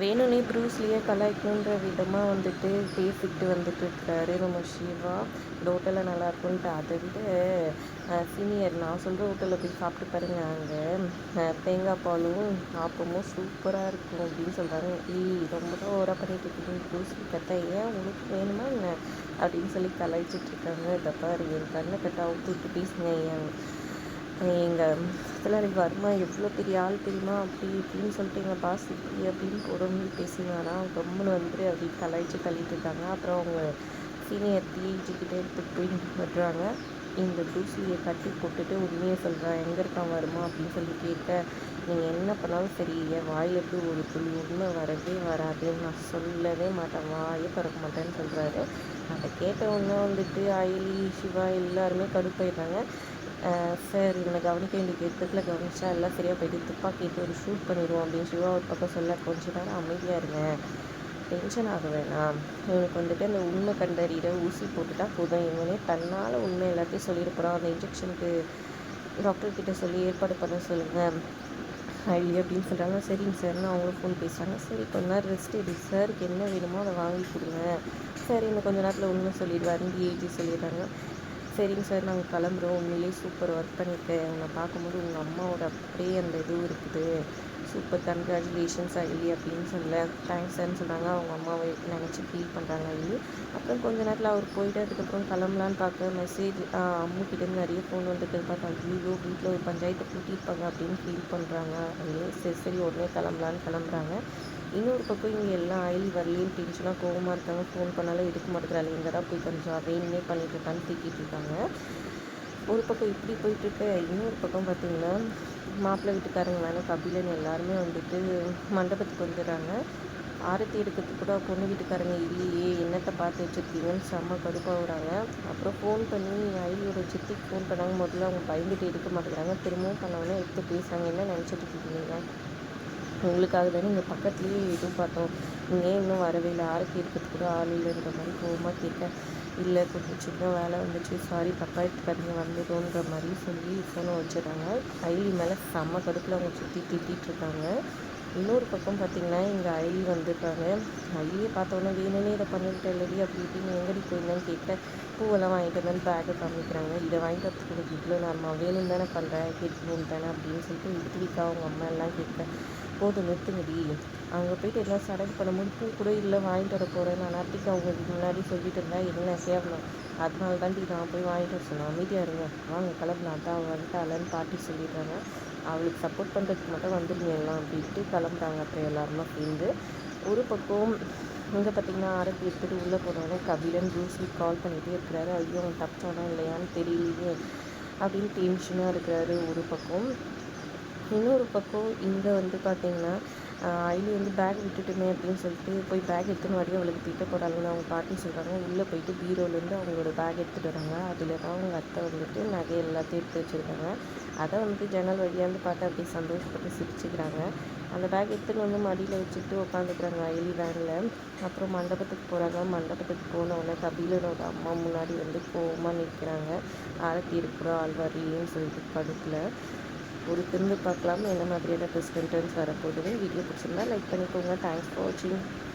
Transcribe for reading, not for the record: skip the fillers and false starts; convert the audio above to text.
வேணும்னே ப்ரூஸ்லியே கலாய்க்கணுன்ற விதமாக வந்துட்டு பேசிக்கிட்டு வந்துட்டு இருக்கிறாரு நம்ம சிவா. இந்த ஹோட்டலில் நல்லாயிருக்குன்ட்டு. அதை விட சீனியர் நான் சொல்கிற ஹோட்டலில் போய் சாப்பிட்டு பாருங்க, அங்கே தேங்காய் பாலும் ஆப்பமும் சூப்பராக இருக்கும் அப்படின்னு சொல்கிறாங்க. ரொம்ப தான் ஓவராக பண்ணிட்டு இருக்கீங்க ப்ரூஸ்லி கத்த, ஏன் உங்களுக்கு வேணுமா என்ன அப்படின்னு சொல்லி கலாய்ச்சிட்ருக்காங்க. இதை பாரு, என் கண்ணை கட்ட அவுத்து விட்டு பேசுங்க. எங்கள் முதலாளி வர்மா எவ்வளோ பெரிய ஆள் தெரியுமா, அப்படி இப்படின்னு சொல்லிட்டு எங்கள் பாஸ் இப்படி அப்படின்னு புறம்பி பேசினாரா, கம்முன்னு வந்துட்டு அப்படி கலாய்ச்சி தள்ளிட்டு இருக்காங்க. அப்புறம் அவங்க சீனியர் டிஐஜிக்கிட்டே எடுத்துகிட்டு போய் விடுறாங்க. இந்த ப்ரூஸ்லியை கட்டி போட்டுட்டு உண்மையை சொல்கிறேன், எங்கே இருக்கான் வருமா அப்படின்னு சொல்லி கேட்க, நீங்கள் என்ன பண்ணாலும் சரி, என் வாயிலிருந்து ஒரு துளி உண்மை வரவே வராது, நான் சொல்லவே மாட்டேன், வாயே திறக்க மாட்டேன்னு சொல்கிறாரு. அதை கேட்ட உடனே வந்துட்டு அயலி சிவா எல்லாருமே கடுப்பாயிடுறாங்க. சார், இவனை கவனிக்க வேண்டிய இடத்துல கவனிச்சா எல்லாம் சரியாக போயிட்டு துப்பாக்கி எடுத்து ஒரு ஷூட் பண்ணிடுவோம் அப்படின்னு சிவா ஒரு பக்கம் சொல்ல, கொஞ்ச நேரம் அமைதியாக இருங்க, டென்ஷன் ஆக வேணாம், இவனுக்கு வந்துட்டு அந்த உண்மை கண்டறிகிற ஊசி போட்டுட்டா போதும், இவனே தன்னால் உண்மை எல்லாத்தையும் சொல்லிட்டு போகிறான், அந்த இன்ஜெக்ஷனுக்கு டாக்டர்கிட்ட சொல்லி ஏற்பாடு பண்ண சொல்லுங்கள் ஐலி அப்படின்னு சொல்கிறாங்க. சரிங்க சார்னு அவங்களும் ஃபோன் பேசுகிறாங்க. சரி, கொஞ்ச நேரம் ரெஸ்ட் எடு, சாருக்கு என்ன வேணுமோ அதை வாங்கி கொடுங்க, சரி இன்னும் கொஞ்சம் நேரத்தில் உண்மை சொல்லிடுவாருன்னு டிஏஜி சொல்லிடுறாங்க. சரிங்க சார், நாங்கள் கிளம்புறோம், உண்மையிலேயே சூப்பர் ஒர்க் பண்ணியிருக்கேன், உன்னை பார்க்கும்போது உங்கள் அம்மாவோட அப்படியே அந்த இதுவும் இருக்குது, சூப்பர் கங்க்ராச்சுலேஷன்ஸ் ஐலி அப்படின்னு சொல்ல, தேங்க்ஸ் சார்னு சொல்கிறாங்க. அவங்க அம்மாவை நினச்சி ஃபீல் பண்ணுறாங்க ஐலி. அப்புறம் கொஞ்ச நேரத்தில் அவர் போயிட்டு அதுக்கப்புறம் கிளம்பலான்னு பார்க்க மெசேஜ் அம்முக்கிட்டேருந்து நிறைய ஃபோன் வந்துட்டு பார்த்தா, ஐயோ வீட்டில் ஒரு பஞ்சாயத்தை கூட்டியிருப்பாங்க அப்படின்னு ஃபீல் பண்ணுறாங்க ஐலி. சரி சரி உடனே கிளம்பலான்னு கிளம்புறாங்க. இன்னொரு பக்கம் இங்கே எல்லாம் ஐலி வரலேன்னு டென்ஷனாக கோவமாக இருக்காங்க. ஃபோன் பண்ணாலும் எடுக்க மாட்டேங்கிறாள், எங்கே தான் போய் கொஞ்சம் வேணுமே பண்ணிட்டு இருக்கான்னு திட்டிகிட்டு இருக்காங்க. ஒரு பக்கம் இப்படி போயிட்டுருக்க, இன்னொரு பக்கம் பார்த்திங்கன்னா மாப்பிள்ளை வீட்டுக்காரங்க வேணும் கபிலன் எல்லாருமே வந்துட்டு மண்டபத்துக்கு வந்துடுறாங்க. ஆரத்தி எடுக்கிறதுக்கு கூட பொண்ணு வீட்டுக்காரங்க இல்லையே, என்னத்தை பார்த்து வச்சுருக்கீங்கன்னு செம்ம கடுப்பாகிறாங்க. அப்புறம் ஃபோன் பண்ணி ஐலியோட சித்திக்கு ஃபோன் பண்ணாங்க. முதல்ல அவங்க பயந்துட்டு எடுக்க மாட்டேங்கிறாங்க. திரும்பவும் பண்ணவொன்னே எடுத்து பேசுகிறாங்க. என்ன நினச்சிட்டு இருக்கீங்க, உங்களுக்காக தானே இங்கே பக்கத்துலேயே எதுவும் பார்த்தோம், நீங்கள் இன்னும் வரவே இல்லை, ஆரத்தி எடுக்கிறதுக்கு கூட ஆள் இல்லைன்ற மாதிரி கோவமாக கேட்க, இல்லை கொஞ்சம் சின்ன வேலை வந்துச்சு, சாரி தப்பாக எடுத்துக்காதீங்க வந்துடும்ன்ற மாதிரி சொல்லி ஃபோனை வச்சிடுறாங்க. ஐலி மேலே செம்ம கடுப்பில் அவங்க சுற்றி திட்டிகிட்டு இருக்காங்க. இன்னொரு பக்கம் பார்த்திங்கன்னா இங்கே ஐலி வந்துடுறாங்க. ஐலியை பார்த்தோன்னே வேணும்னே இதை பண்ணிட்டு இல்லடி அப்படி இப்படின்னு எங்கடி போயிருந்தேன்னு கேட்க, பூவெல்லாம் வாங்கிட்டு வந்தேன்னு பேக்கை காமிக்கிறாங்க. இதை வாங்கிட்டு வரத்துக்கு உங்களுக்கு இவ்வளோ நேரமாக, வேணும் தானே பண்ணுறேன் கேட்கணும் தானே அப்படின்னு சொல்லிட்டு இட்லிக்கா அவங்க அம்மா எல்லாம் கேட்க, போதும் நிறுத்துங்கடி, அங்கே போய்ட்டு எல்லாம் சடங்கு பண்ணும்போது பூ கூட இல்லை வாங்கிட்டு வர போகிறேன், நான் நேரத்துக்கு அவங்க முன்னாடி சொல்லிட்டு இருந்தேன், என்ன சேரணும், அதனால தாண்டி நான் போய் வாங்கிட்டு வர சொன்னேன், அமைதியாக இருங்க, வாங்க கிளம்புனா தான் வந்துட்டாலன்னு பாட்டி சொல்லிடுறாங்க. அவளுக்கு சப்போர்ட் பண்ணுறதுக்கு மட்டும் வந்துடுங்க எல்லாம் அப்படின்ட்டு கிளம்புறாங்க. அப்புறம் எல்லாருமா சேர்ந்து ஒரு பக்கம் இங்கே பார்த்திங்கன்னா ஆரத்தி எடுத்துகிட்டு உள்ளே போனோடனே கபிலன் ப்ரூஸ்லி கால் பண்ணிகிட்டே இருக்கிறாரு. ஐயோ அவன் தப்பிச்சானா இல்லையான்னு தெரியலையே அப்படின்னு டென்ஷனாக இருக்கிறாரு ஒரு பக்கம். இன்னொரு பக்கம் இங்கே வந்து பார்த்திங்கன்னா ஐலி வந்து பேக் விட்டுட்டுமே அப்படின்னு சொல்லிட்டு போய் பேக் எடுத்துன்னு வரையும் அவளுக்கு திட்ட போகிறாங்கன்னு அவங்க பாட்டி சொல்கிறாங்க. உள்ளே போயிட்டு பீரோலேருந்து அவங்களோட பேக் எடுத்துகிட்டு வராங்க. அதில் தான் அவங்க அத்தை வந்துட்டு நகை எல்லாத்தையும் எடுத்து வச்சுருக்காங்க. அதை வந்துட்டு ஜன்னல் வழியாந்து பார்த்து அப்படியே சந்தோஷப்பட்டு சிரிச்சுக்கிறாங்க. அந்த பேக் எடுத்துகிட்டு வந்து மடியில் வச்சுட்டு உட்காந்துக்கிறாங்க ஐலி வேனில். அப்புறம் மண்டபத்துக்கு போகிறாங்க. மண்டபத்துக்கு போனவுடனே கபிலனோட அம்மா முன்னாடி வந்து கோவமாக நிற்கிறாங்க. ஆரத்தி இருக்கிற ஆள் வரலையேன்னு சொல்லிட்டு கடுப்பில். ஒரு திரும்ப பார்க்கலாம் என்ன மாதிரியான ட்விஸ்ட் அண்ட் டர்ன்ஸ் வரப்போகுதுன்னு. வீடியோ பிடிச்சிருந்தா லைக் பண்ணிக்கோங்க. தேங்க்ஸ் ஃபார் வாட்சிங்.